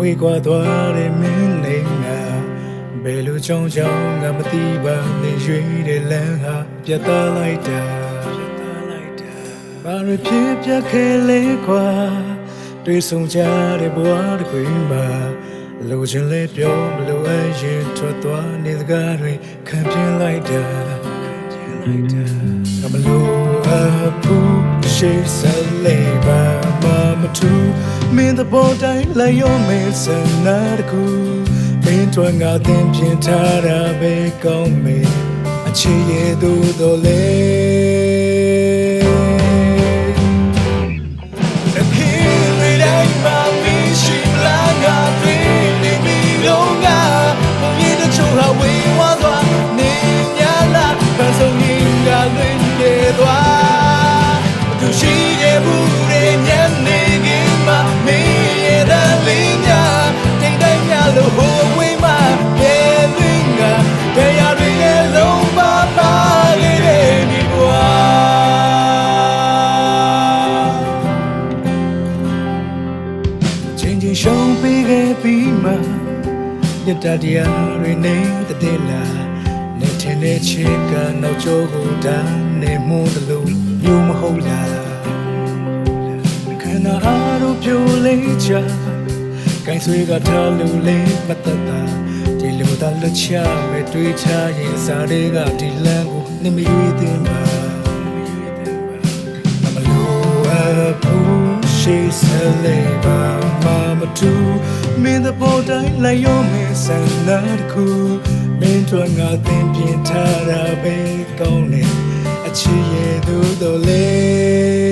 ဝေးကွာသွားတဲ့မင်းလေးငါဘယ်လိုကြောင့်ငါမသိပါနဲ့ရွေးတဲ့လမ်းဟာပြတ်သားလိုက်တာဘာလို့ဖြစ်ပြခဲ့လဲကွာတွေ့ဆုံကြတဲ့ဘဝတစ်ခွေမှာလိုချင်လဲပြောမလို့အရင်ထွက်သွားနေစကားတွေခံပြင်းလိုက်တာငါမလို့အပူရှိစလဲပါမထူမင်းthe boyတိုင်းလိုက်ရောမေးစနာတကူမင်းတို့ငါတင်ပြထားတာပဲကောင်းမေးအချစ်ရဲ့သူတို့လေရှုံးပေးခဲ့ပြီးမှမြတ်တရားတွေနေတဲ့လာနေထင်တဲ့ချစ်ကနောက်ကျောကိုတန်းနေမှုတလို့မျိုးမဟုတ်လားခန္ဓာအားတို့ပြိုလေးချကိုင်းဆွေးကထားလို့လေးမတတ်တာဒီလိုသာလွတ်ချမဲ့တွေးချရင်စားတွေကဒီလမ်းကိုနှမရွေးတင်ပါမလို့အပူရှိစလေပါမတူမင်းthe boyတိုင်းလိုက်ရောမေးစံနာတခုမင်းတို့ငါတင်ပြထားတာပဲကောင်းနေအချစ်ရဲ့သူတို့လေ